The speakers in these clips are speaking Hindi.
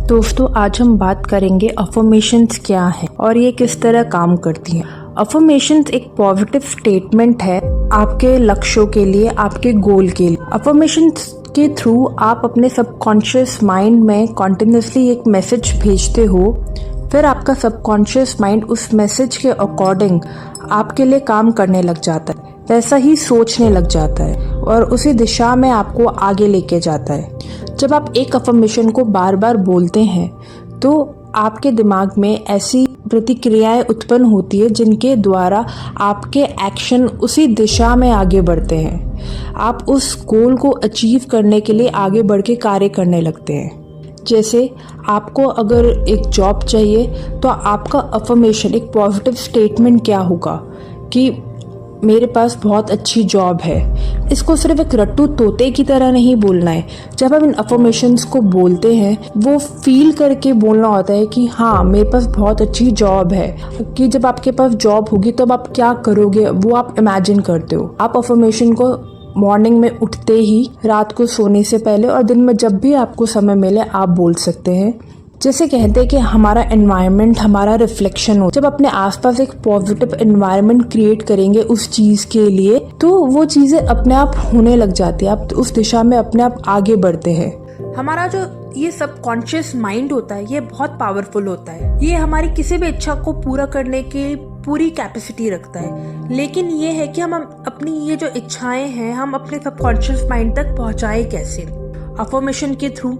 दोस्तों, आज हम बात करेंगे अफर्मेशंस क्या है और ये किस तरह काम करती हैं। अफर्मेशंस एक पॉजिटिव स्टेटमेंट है आपके लक्ष्यों के लिए, आपके गोल के लिए। अफर्मेशंस के थ्रू आप अपने सबकॉन्शियस माइंड में कॉन्टिन्यूसली एक मैसेज भेजते हो, फिर आपका सबकॉन्शियस माइंड उस मैसेज के अकॉर्डिंग आपके लिए काम करने लग जाता है, वैसा ही सोचने लग जाता है और उसी दिशा में आपको आगे लेके जाता है। जब आप एक अफर्मेशन को बार बार बोलते हैं तो आपके दिमाग में ऐसी प्रतिक्रियाएं उत्पन्न होती है जिनके द्वारा आपके एक्शन उसी दिशा में आगे बढ़ते हैं। आप उस गोल को अचीव करने के लिए आगे बढ़ के कार्य करने लगते हैं। जैसे आपको अगर एक जॉब चाहिए तो आपका अफर्मेशन, एक पॉजिटिव स्टेटमेंट क्या होगा कि मेरे पास बहुत अच्छी जॉब है। इसको सिर्फ एक रट्टू तोते की तरह नहीं बोलना है। जब हम इन अफर्मेशंस को बोलते हैं वो फील करके बोलना होता है कि हाँ, मेरे पास बहुत अच्छी जॉब है। कि जब आपके पास जॉब होगी तो अब आप क्या करोगे वो आप इमेजिन करते हो। आप अफर्मेशन को मॉर्निंग में उठते ही, रात को सोने से पहले और दिन में जब भी आपको समय मिले आप बोल सकते हैं। जैसे कहते हैं कि हमारा एनवायरनमेंट हमारा रिफ्लेक्शन हो। जब अपने आसपास एक पॉजिटिव एनवायरनमेंट क्रिएट करेंगे उस चीज के लिए तो वो चीजें अपने आप होने लग जाती है। आप उस दिशा में अपने आप आगे बढ़ते हैं। हमारा जो ये सबकॉन्शियस माइंड होता है ये बहुत पावरफुल होता है। ये हमारी किसी भी इच्छा को पूरा करने की पूरी कैपेसिटी रखता है। लेकिन ये है कि हम अपनी ये जो इच्छाएं हैं हम अपने सबकॉन्शियस माइंड तक पहुंचाए कैसे। अफर्मेशन के थ्रू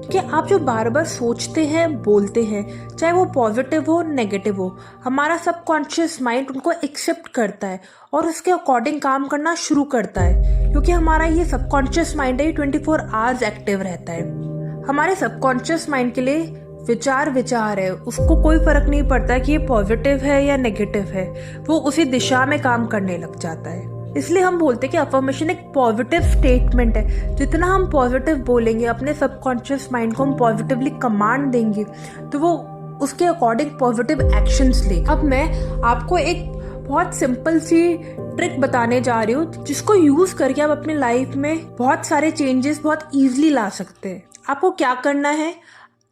कि आप जो बार बार सोचते हैं, बोलते हैं, चाहे वो पॉजिटिव हो नेगेटिव हो, हमारा सबकॉन्शियस माइंड उनको एक्सेप्ट करता है और उसके अकॉर्डिंग काम करना शुरू करता है। क्योंकि हमारा ये सबकॉन्शियस माइंड है, 24 आवर्स एक्टिव रहता है। हमारे सबकॉन्शियस माइंड के लिए विचार है, उसको कोई फर्क नहीं पड़ता कि ये पॉजिटिव है या नेगेटिव है, वो उसी दिशा में काम करने लग जाता है। इसलिए हम बोलते हैं कि अफर्मेशन एक पॉजिटिव स्टेटमेंट है। जितना हम पॉजिटिव बोलेंगे, अपने सबकॉन्शियस माइंड को हम पॉजिटिवली कमांड देंगे तो वो उसके अकॉर्डिंग पॉजिटिव एक्शंस ले। अब मैं आपको एक बहुत सिंपल सी ट्रिक बताने जा रही हूँ जिसको यूज करके आप अपनी लाइफ में बहुत सारे चेंजेस बहुत इजीली ला सकते हैं। आपको क्या करना है,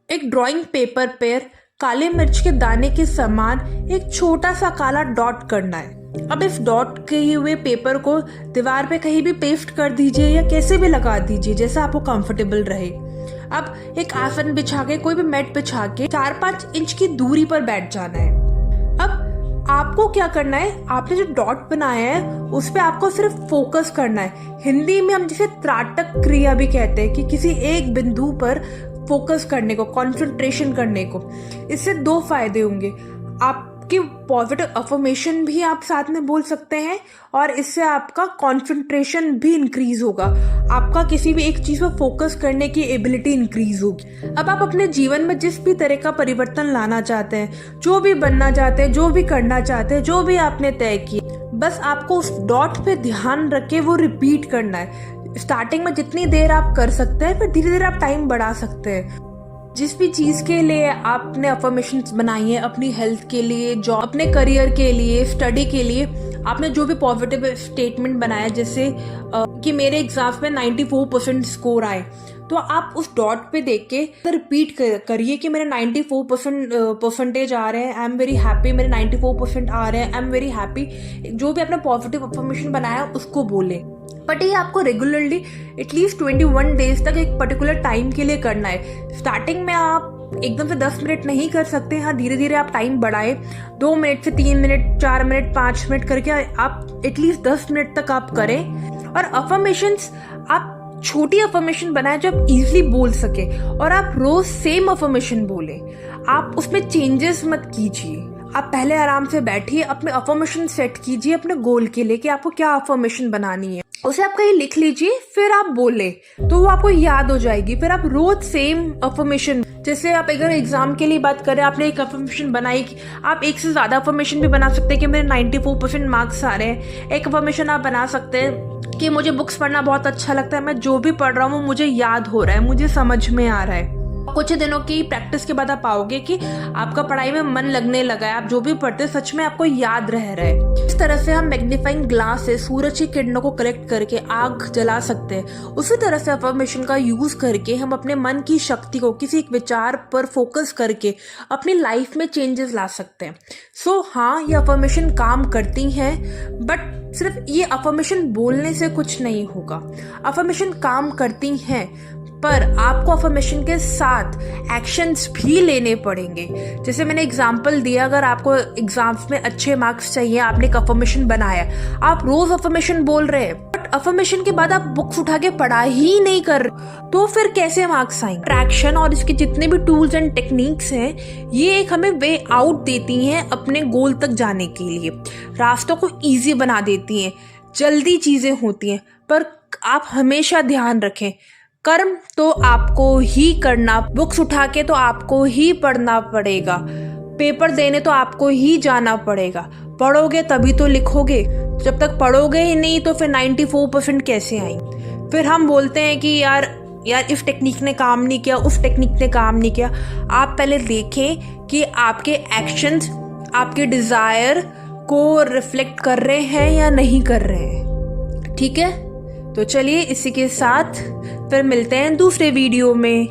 एक ड्राइंग पेपर पर काले मिर्च के दाने के समान एक छोटा सा काला डॉट करना है। अब इस डॉट किए हुए पेपर को दीवार पे कहीं भी पेस्ट कर दीजिए या कैसे भी लगा दीजिए जैसा आपको कंफर्टेबल रहे। अब एक आसन बिछा के, कोई भी मैट बिछा के 4-5 इंच की दूरी पर बैठ जाना है। अब आपको क्या करना है, आपने जो डॉट बनाया है उस पे आपको सिर्फ फोकस करना है। हिंदी में हम जिसे त्राटक क्रिया भी कहते हैं कि किसी एक बिंदु पर फोकस करने को, कंसंट्रेशन करने को। इससे 2 फायदे होंगे। आपकी पॉजिटिव अफर्मेशन भी आप साथ में बोल सकते हैं और इससे आपका कंसंट्रेशन भी इंक्रीज होगा। आपका किसी भी एक चीज पर फोकस करने की एबिलिटी इंक्रीज होगी। अब आप अपने जीवन में जिस भी तरह का परिवर्तन लाना चाहते हैं, जो भी बनना चाहते हैं, जो भी करना चाहते हैं, जो भी आपने तय किया, बस आपको उस डॉट पे ध्यान रख के वो रिपीट करना है। स्टार्टिंग में जितनी देर आप कर सकते हैं, फिर धीरे धीरे आप टाइम बढ़ा सकते हैं। जिस भी चीज के लिए आपने अफर्मेशंस बनाई है, अपनी हेल्थ के लिए, जॉब, अपने करियर के लिए, स्टडी के लिए, आपने जो भी पॉजिटिव स्टेटमेंट बनाया, जैसे कि मेरे एग्जाम्स में 94% स्कोर आए, तो आप उस डॉट पे देख के रिपीट करिए कि मेरे 94% परसेंटेज आ रहे हैं, आई एम वेरी हैप्पी। मेरे 94% आ रहे हैं, आई एम वेरी हैप्पी। जो भी आपने पॉजिटिव अफर्मेशन बनाया उसको बोले। बट ये आपको रेगुलरली एटलीस्ट 21 डेज तक एक पर्टिकुलर टाइम के लिए करना है। स्टार्टिंग में आप एकदम से 10 मिनट नहीं कर सकते। हाँ, धीरे धीरे आप टाइम बढ़ाए, 2 मिनट से 3 मिनट, 4 मिनट, 5 मिनट करके आप एटलीस्ट 10 मिनट तक आप करें। और अफर्मेशंस आप छोटी अफर्मेशन बनाए जो आप इजीली बोल सके और आप रोज सेम अफर्मेशन बोले। आप उसमें चेंजेस मत कीजिए। आप पहले आराम से बैठिए, अपने अफर्मेशन सेट कीजिए अपने गोल के लिए कि आपको क्या अफर्मेशन बनानी है, उसे आप कहीं लिख लीजिए, फिर आप बोले तो वो आपको याद हो जाएगी। फिर आप रोज सेम अफर्मेशन, जैसे आप अगर एग्जाम के लिए बात करें, आपने एक अफर्मेशन बनाई, आप एक से ज्यादा अफर्मेशन भी बना सकते हैं कि मेरे 94% मार्क्स आ रहे हैं। एक अफर्मेशन आप बना सकते हैं कि मुझे बुक्स पढ़ना बहुत अच्छा लगता है, मैं जो भी पढ़ रहा हूँ वो मुझे याद हो रहा है, मुझे समझ में आ रहा है। कुछ ही दिनों की प्रैक्टिस के बाद आप पाओगे कि आपका पढ़ाई में मन लगने लगा है, आप जो भी पढ़ते सच में आपको याद रह रहा है। इस तरह से हम मैग्नीफाइंग ग्लास से सूरज की किरणों को कलेक्ट करके आग जला सकते हैं। उसी तरह से अफर्मेशन का यूज करके हम अपने मन की शक्ति को किसी एक विचार पर फोकस करके अपनी लाइफ में चेंजेस ला सकते हैं। हाँ, ये अफर्मेशन काम करती हैं, बट सिर्फ ये अफर्मेशन बोलने से कुछ नहीं होगा। अफर्मेशन काम करती हैं, पर आपको अफर्मेशन के साथ एक्शंस भी लेने पड़ेंगे। जैसे मैंने एग्जांपल दिया, अगर आपको एग्जाम्स में अच्छे मार्क्स चाहिए, आपने एक अफर्मेशन बनाया, आप रोज अफर्मेशन बोल रहे हैं, बट अफर्मेशन के बाद आप बुक्स उठा के पढ़ाई ही नहीं कर रहे, तो फिर कैसे मार्क्स आएंगे? ट्रैक्शन और इसके जितने भी टूल्स एंड टेक्निक्स हैं, ये एक हमें वे आउट देती हैं अपने गोल तक जाने के लिए, रास्तों को ईजी बना देती हैं, जल्दी चीजें होती हैं। पर आप हमेशा ध्यान रखें, कर्म तो आपको ही करना, बुक्स उठा के तो आपको ही पढ़ना पड़ेगा, पेपर देने तो आपको ही जाना पड़ेगा। पढ़ोगे तभी तो लिखोगे, जब तक पढ़ोगे ही नहीं तो फिर 94% कैसे आएंगे? फिर हम बोलते हैं कि यार इस टेक्निक ने काम नहीं किया, उस टेक्निक ने काम नहीं किया। आप पहले देखें कि आपके एक्शंस आपके डिजायर को रिफ्लेक्ट कर रहे हैं या नहीं कर रहे हैं। ठीक है, तो चलिए इसी के साथ फिर मिलते हैं दूसरे वीडियो में।